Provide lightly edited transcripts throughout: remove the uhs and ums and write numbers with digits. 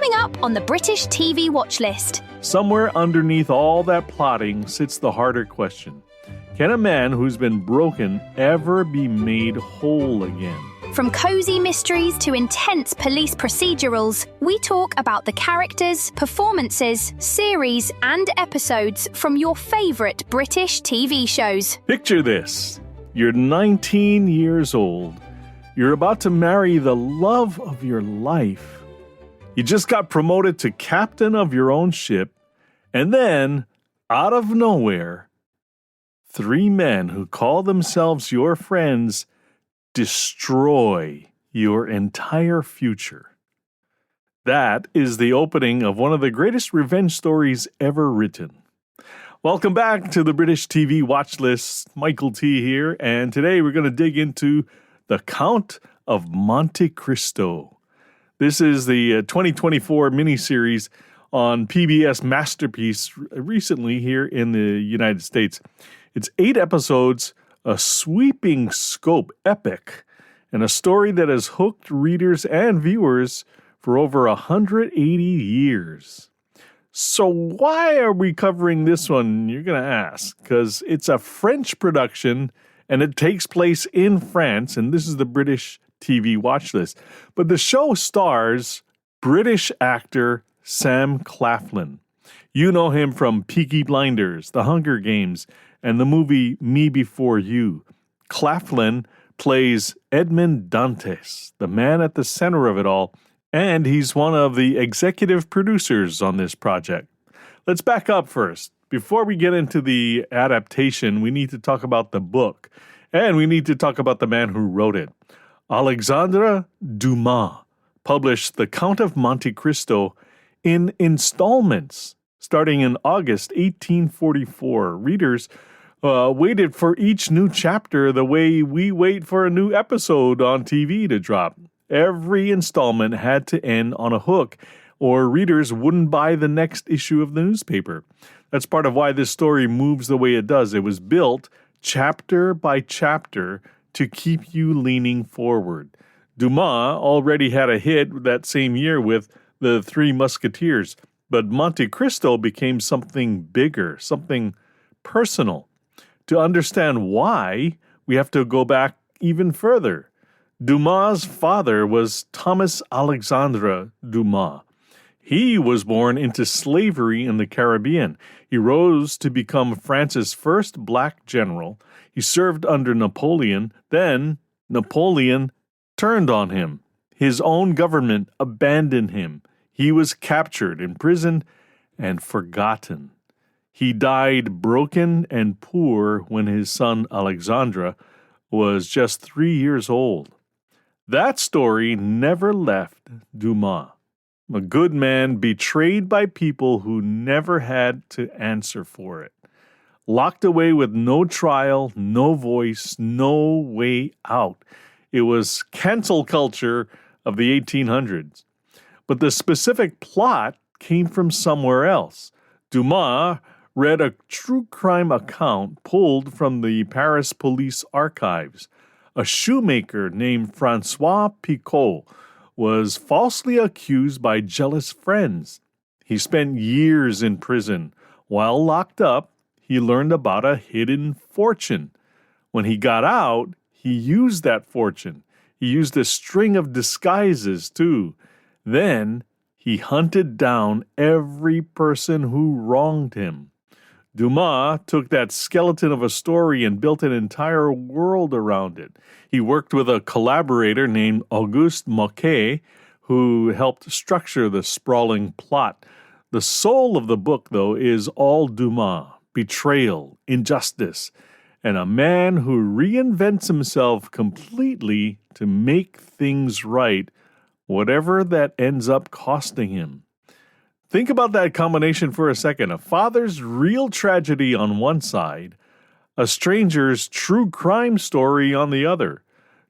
Coming up on the British TV watch list. Somewhere underneath all that plotting sits the harder question. Can a man who's been broken ever be made whole again? From cozy mysteries to intense police procedurals, we talk about the characters, performances, series, and episodes from your favourite British TV shows. Picture this. You're 19 years old. You're about to marry the love of your life. You just got promoted to captain of your own ship, and then, out of nowhere, 3 men who call themselves your friends destroy your entire future. That is the opening of one of the greatest revenge stories ever written. Welcome back to the British TV Watch List. Michael T. here, and today we're going to dig into the Count of Monte Cristo. This is the 2024 miniseries on PBS Masterpiece recently here in the United States. It's 8 episodes, a sweeping scope epic, and a story that has hooked readers and viewers for over 180 years. So why are we covering this one, you're going to ask? Because it's a French production, and it takes place in France, and this is the British TV watch list. But the show stars British actor Sam Claflin. You know him from Peaky Blinders, The Hunger Games, and the movie Me Before You. Claflin plays Edmond Dantes, the man at the center of it all, and he's one of the executive producers on this project. Let's back up first. Before we get into the adaptation, we need to talk about the book, and we need to talk about the man who wrote it. Alexandre Dumas published The Count of Monte Cristo in installments starting in August 1844. Readers waited for each new chapter the way we wait for a new episode on TV to drop. Every installment had to end on a hook, or readers wouldn't buy the next issue of the newspaper. That's part of why this story moves the way it does. It was built chapter by chapter to keep you leaning forward. Dumas already had a hit that same year with The Three Musketeers, but Monte Cristo became something bigger, something personal. To understand why, we have to go back even further. Dumas' father was Thomas Alexandre Dumas. He was born into slavery in the Caribbean. He rose to become France's first black general. He served under Napoleon. Then Napoleon turned on him. His own government abandoned him. He was captured, imprisoned, and forgotten. He died broken and poor when his son Alexandre was just 3 years old. That story never left Dumas. A good man betrayed by people who never had to answer for it. Locked away with no trial, no voice, no way out. It was cancel culture of the 1800s. But the specific plot came from somewhere else. Dumas read a true crime account pulled from the Paris police archives. A shoemaker named Francois Picot was falsely accused by jealous friends. He spent years in prison. While locked up, he learned about a hidden fortune. When he got out, he used that fortune. He used a string of disguises, too. Then he hunted down every person who wronged him. Dumas took that skeleton of a story and built an entire world around it. He worked with a collaborator named Auguste Moquet, who helped structure the sprawling plot. The soul of the book, though, is all Dumas: betrayal, injustice, and a man who reinvents himself completely to make things right, whatever that ends up costing him. Think about that combination for a second. A father's real tragedy on one side, a stranger's true crime story on the other.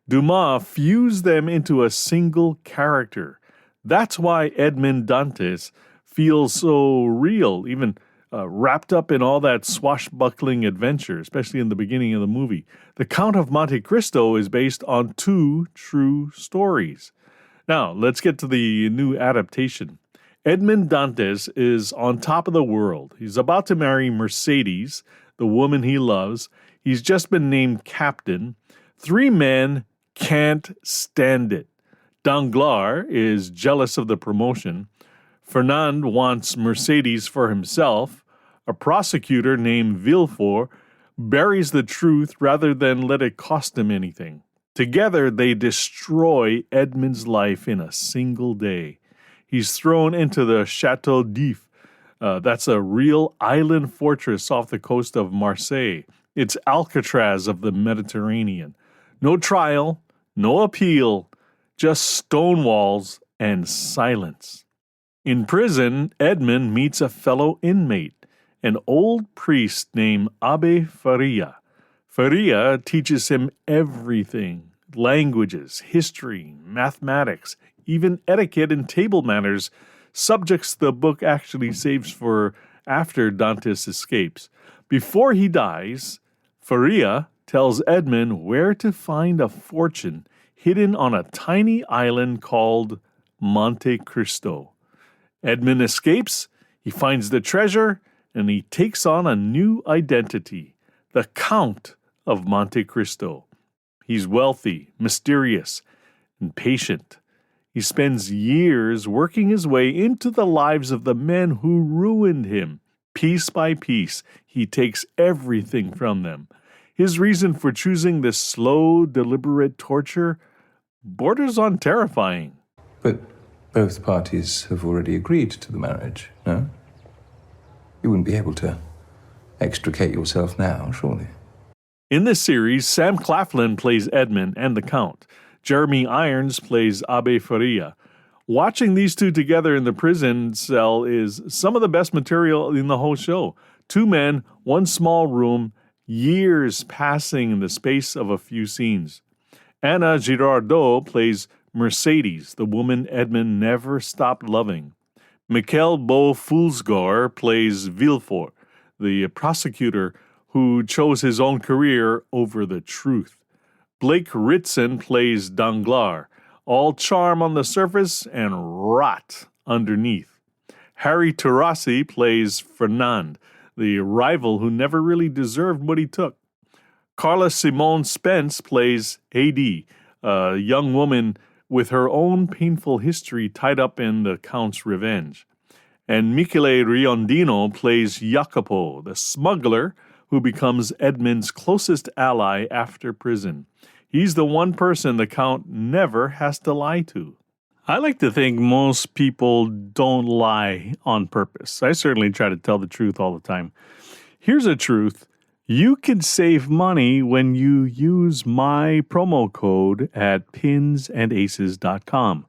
Dumas fused them into a single character. That's why Edmond Dantes feels so real, even wrapped up in all that swashbuckling adventure, especially in the beginning of the movie. The Count of Monte Cristo is based on 2 true stories. Now, let's get to the new adaptation. Edmond Dantes is on top of the world. He's about to marry Mercedes, the woman he loves. He's just been named captain. 3 men can't stand it. Danglars is jealous of the promotion. Fernand wants Mercedes for himself. A prosecutor named Villefort buries the truth rather than let it cost him anything. Together, they destroy Edmond's life in a single day. He's thrown into the Chateau d'If. That's a real island fortress off the coast of Marseille. It's Alcatraz of the Mediterranean. No trial, no appeal, just stone walls and silence. In prison, Edmond meets a fellow inmate, an old priest named Abbé Faria. Faria teaches him everything: languages, history, mathematics, even etiquette and table manners, subjects the book actually saves for after Dantes escapes. Before he dies, Faria tells Edmond where to find a fortune hidden on a tiny island called Monte Cristo. Edmond escapes, he finds the treasure, and he takes on a new identity, the Count of Monte Cristo. He's wealthy, mysterious, and patient. He spends years working his way into the lives of the men who ruined him. Piece by piece, he takes everything from them. His reason for choosing this slow, deliberate torture borders on terrifying. But both parties have already agreed to the marriage, no? You wouldn't be able to extricate yourself now, surely? In this series, Sam Claflin plays Edmond and the Count. Jeremy Irons plays Abbé Faria. Watching these two together in the prison cell is some of the best material in the whole show. 2 men, 1 small room, years passing in the space of a few scenes. Anna Girardot plays Mercedes, the woman Edmond never stopped loving. Michael Beau-Foulsgore plays Villefort, the prosecutor who chose his own career over the truth. Blake Ritson plays Danglars, all charm on the surface and rot underneath. Harry Terrassi plays Fernand, the rival who never really deserved what he took. Carla Simone Spence plays A.D., a young woman with her own painful history tied up in the Count's revenge. And Michele Riondino plays Jacopo, the smuggler who becomes Edmond's closest ally after prison. He's the one person the Count never has to lie to. I like to think most people don't lie on purpose. I certainly try to tell the truth all the time. Here's a truth. You can save money when you use my promo code at pinsandaces.com.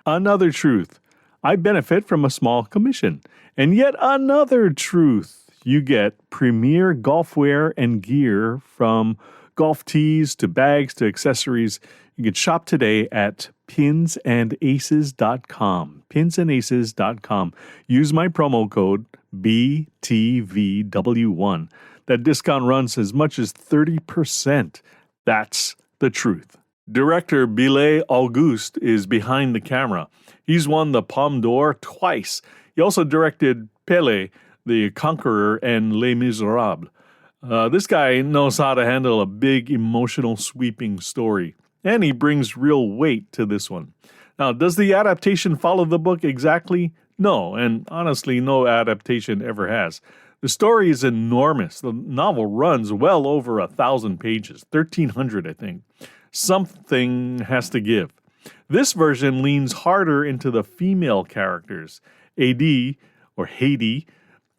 Another truth. I benefit from a small commission. And yet another truth. You get premier golfwear and gear, from golf tees to bags to accessories. You can shop today at pinsandaces.com. Pinsandaces.com. Use my promo code BTVW1. That discount runs as much as 30%. That's the truth. Director Billet Auguste is behind the camera. He's won the Palme d'Or twice. He also directed Pele, the Conqueror, and Les Miserables. This guy knows how to handle a big, emotional, sweeping story, and he brings real weight to this one. Now, does the adaptation follow the book exactly? No, and honestly, no adaptation ever has. The story is enormous. The novel runs well over 1,000 pages, 1,300, I think. Something has to give. This version leans harder into the female characters. A.D., or Haiti,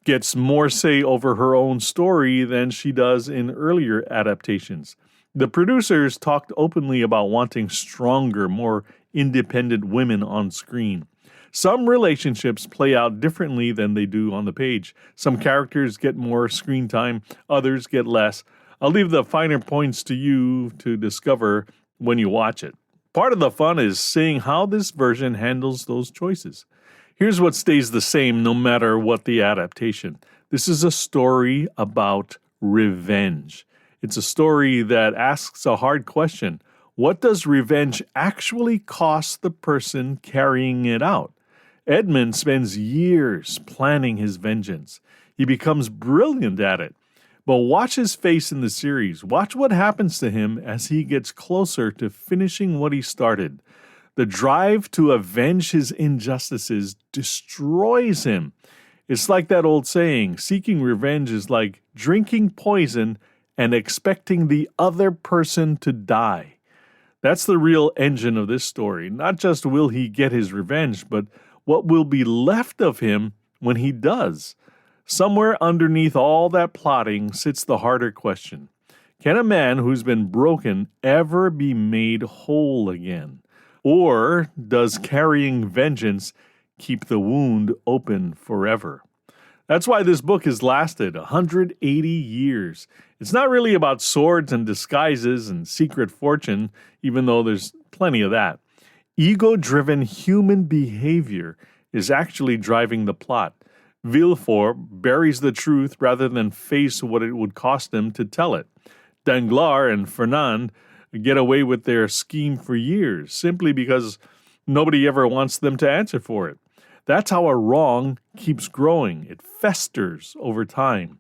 gets more say over her own story than she does in earlier adaptations. The producers talked openly about wanting stronger, more independent women on screen. Some relationships play out differently than they do on the page. Some characters get more screen time, others get less. I'll leave the finer points to you to discover when you watch it. Part of the fun is seeing how this version handles those choices. Here's what stays the same no matter what the adaptation. This is a story about revenge. It's a story that asks a hard question. What does revenge actually cost the person carrying it out? Edmund spends years planning his vengeance. He becomes brilliant at it. But watch his face in the series. Watch what happens to him as he gets closer to finishing what he started. The drive to avenge his injustices destroys him. It's like that old saying, seeking revenge is like drinking poison and expecting the other person to die. That's the real engine of this story. Not just will he get his revenge, but what will be left of him when he does. Somewhere underneath all that plotting sits the harder question. Can a man who's been broken ever be made whole again? Or does carrying vengeance keep the wound open forever? That's why this book has lasted 180 years. It's not really about swords and disguises and secret fortune, even though there's plenty of that. Ego-driven human behavior is actually driving the plot. Villefort buries the truth rather than face what it would cost him to tell it. Danglars and Fernand get away with their scheme for years, simply because nobody ever wants them to answer for it. That's how a wrong keeps growing. It festers over time.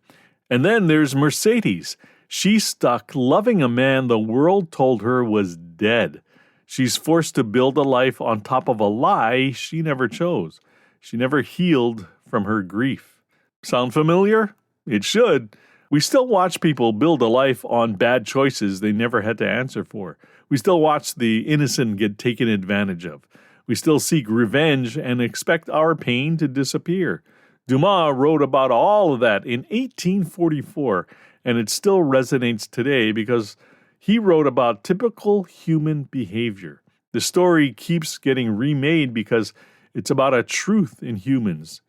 And then there's Mercedes. She's stuck loving a man the world told her was dead. She's forced to build a life on top of a lie she never chose. She never healed from her grief. Sound familiar? It should. We still watch people build a life on bad choices they never had to answer for. We still watch the innocent get taken advantage of. We still seek revenge and expect our pain to disappear. Dumas wrote about all of that in 1844, and it still resonates today because he wrote about typical human behavior. The story keeps getting remade because it's about a truth in humans.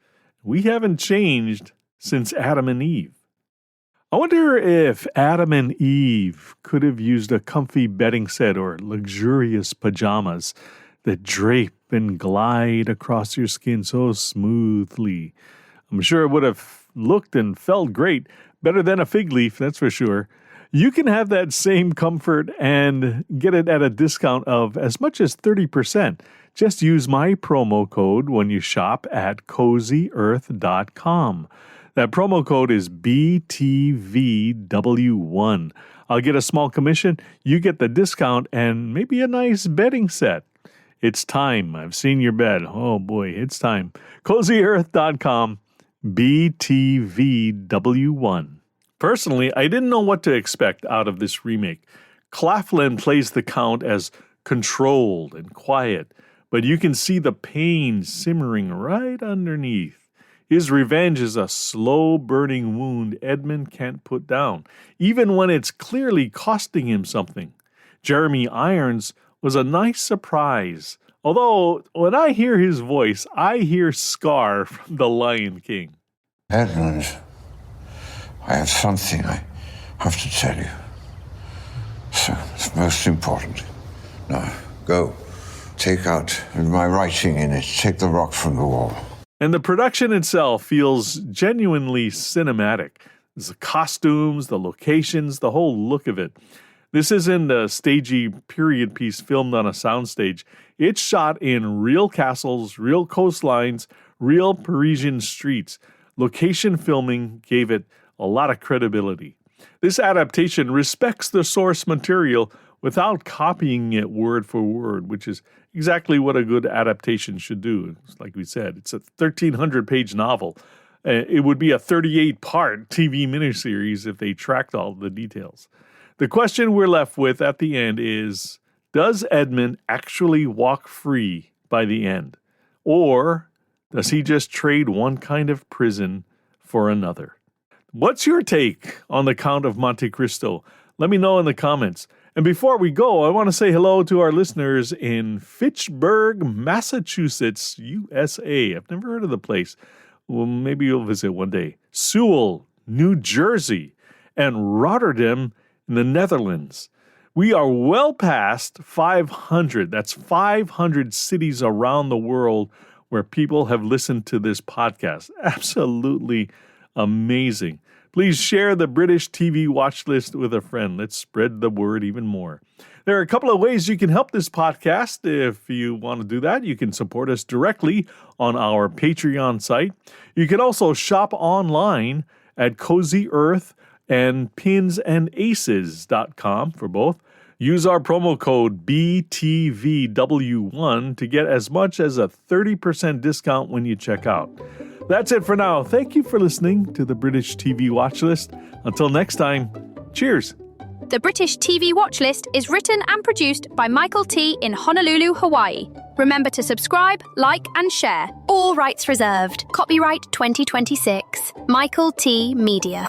We haven't changed since Adam and Eve. I wonder if Adam and Eve could have used a comfy bedding set or luxurious pajamas that drape and glide across your skin so smoothly. I'm sure it would have looked and felt great, better than a fig leaf, that's for sure. You can have that same comfort and get it at a discount of as much as 30%. Just use my promo code when you shop at CozyEarth.com. That promo code is BTVW1. I'll get a small commission, you get the discount, and maybe a nice bedding set. It's time. I've seen your bed. Oh boy, it's time. CozyEarth.com, BTVW1. Personally, I didn't know what to expect out of this remake. Claflin plays the Count as controlled and quiet, but you can see the pain simmering right underneath. His revenge is a slow-burning wound Edmund can't put down, even when it's clearly costing him something. Jeremy Irons was a nice surprise, although when I hear his voice, I hear Scar from The Lion King. Edmund, I have something I have to tell you. So, it's most important. Now, go. Take out my writing in it. Take the rock from the wall. And the production itself feels genuinely cinematic. The costumes, the locations, the whole look of it. This isn't a stagey period piece filmed on a soundstage. It's shot in real castles, real coastlines, real Parisian streets. Location filming gave it a lot of credibility. This adaptation respects the source material without copying it word for word, which is exactly what a good adaptation should do. Like we said, it's a 1,300-page novel. It would be a 38-part TV miniseries if they tracked all the details. The question we're left with at the end is, does Edmund actually walk free by the end? Or does he just trade one kind of prison for another? What's your take on the Count of Monte Cristo? Let me know in the comments. And before we go, I want to say hello to our listeners in Fitchburg, Massachusetts, USA. I've never heard of the place. Well, maybe you'll visit one day. Sewell, New Jersey, and Rotterdam in the Netherlands. We are well past 500. That's 500 cities around the world where people have listened to this podcast. Absolutely amazing. Please share the British TV watch list with a friend. Let's spread the word even more. There are a couple of ways you can help this podcast. If you want to do that, you can support us directly on our Patreon site. You can also shop online at Cozy Earth and pinsandaces.com for both. Use our promo code BTVW1 to get as much as a 30% discount when you check out. That's it for now. Thank you for listening to the British TV Watch List. Until next time, cheers. The British TV Watch List is written and produced by Michael T. in Honolulu, Hawaii. Remember to subscribe, like, and share. All rights reserved. Copyright 2026. Michael T. Media.